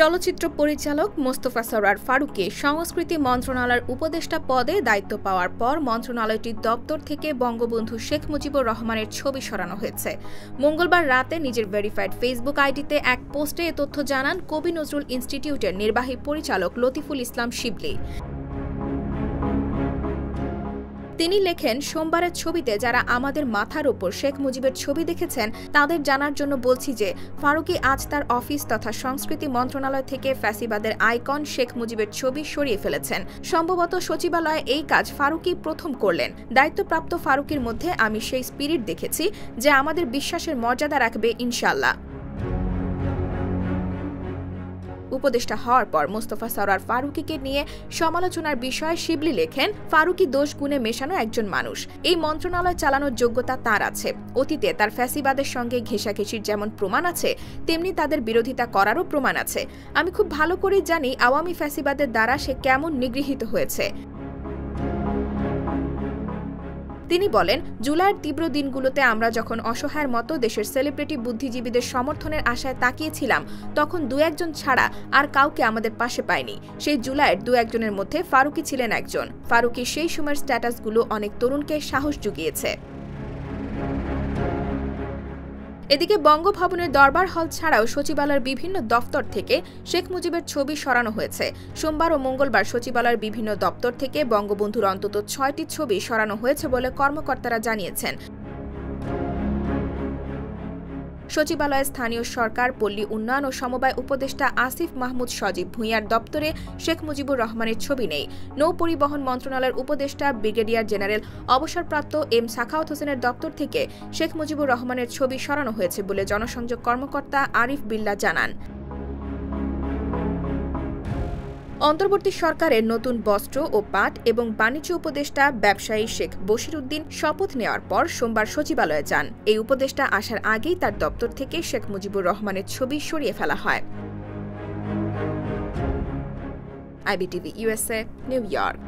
চলচ্চিত্র পরিচালক মোস্তফা সরোয়ার ফারুকী সংস্কৃতি মন্ত্রণালয়ের উপদেষ্টা পদে দায়িত্ব পাওয়ার পর মন্ত্রণালয়টির দপ্তর থেকে বঙ্গবন্ধু শেখ মুজিবুর রহমানের ছবি সরানো হয়েছে। মঙ্গলবার রাতে নিজের ভেরিফাইড ফেসবুক আইডিতে এক পোস্টে এ তথ্য জানান কবি নজরুল ইনস্টিটিউটের নির্বাহী পরিচালক লতিফুল ইসলাম শিবলী। তিনি লেখেন, সোমবারের ছবিতে যারা আমাদের মাথার উপর শেখ মুজিবের ছবি দেখেছেন তাদের জানার জন্য বলছি যে ফারুকী আজ তার অফিস তথা সংস্কৃতি মন্ত্রণালয় থেকে ফ্যাসিবাদের আইকন শেখ মুজিবের ছবি সরিয়ে ফেলেছেন। সম্ভবত সচিবালয়ে এই কাজ ফারুকী প্রথম করলেন। দায়িত্বপ্রাপ্ত ফারুকীর মধ্যে আমি সেই স্পিরিট দেখেছি যে আমাদের বিশ্বাসের মর্যাদা রাখবে ইনশাআল্লাহ। উপদেষ্টা হওয়ার পর মোস্তফা সরোয়ার ফারুকীকে নিয়ে সমালোচনার বিষয়ে শিবলী লেখেন, ফারুকী দোষ গুণে মেশানো একজন মানুষ। এই মন্ত্রণালয় চালানোর যোগ্যতা তার আছে। অতীতে তার ফ্যাসিবাদের সঙ্গে ঘেঁষাঘেঁষির যেমন প্রমাণ আছে, তেমনি তাদের বিরোধিতা করারও প্রমাণ আছে। আমি খুব ভালো করেই জানি আওয়ামী ফ্যাসিবাদের দ্বারা সে কেমন নিগৃহীত হয়েছে। তিনি বলেন, জুলাইয়ের তীব্র দিনগুলোতে আমরা যখন অসহায়ের মতো দেশের সেলিব্রিটি বুদ্ধিজীবীদের সমর্থনের আশায় তাকিয়েছিলাম, তখন দু একজন ছাড়া আর কাউকে আমাদের পাশে পায়নি। সেই জুলাইয়ের দু একজনের মধ্যে ফারুকী ছিলেন একজন। ফারুকী সেই সময়ের স্ট্যাটাসগুলো অনেক তরুণকে সাহস জুগিয়েছে। এদিকে বঙ্গভবনের দরবার হল ছাড়াও সচিবালয়ের বিভিন্ন দপ্তর থেকে শেখ মুজিবের ছবি সরানো হয়েছে। সোমবার ও মঙ্গলবার সচিবালয়ের বিভিন্ন দপ্তর থেকে বঙ্গবন্ধুর অন্তত ৬টি ছবি সরানো হয়েছে বলে কর্মকর্তারা জানিয়েছেন। সচিবালয়ে স্থানীয় সরকার, পল্লী উন্নয়ন ও সমবায় উপদেষ্টা আসিফ মাহমুদ সজীব ভূঁইয়ার দপ্তরে শেখ মুজিবুর রহমানের ছবি নেই। নৌ পরিবহন মন্ত্রণালয়ের উপদেষ্টা ব্রিগেডিয়ার জেনারেল অবসরপ্রাপ্ত এম সাখাওয়াত হোসেনের দপ্তর থেকে শেখ মুজিবুর রহমানের ছবি সরানো হয়েছে বলে জনসংযোগ কর্মকর্তা আরিফ বিল্লাহ জানান। অন্তর্বর্তী সরকারের নতুন বস্ত্র ও পাট এবং বাণিজ্য উপদেষ্টা ব্যবসায়ী শেখ বশির উদ্দিন শপথ নেওয়ার পর সোমবার সচিবালয়ে যান। এই উপদেষ্টা আসার আগেই তার দপ্তর থেকে শেখ মুজিবুর রহমানের ছবি সরিয়ে ফেলা হয়। IBTV USA, new York.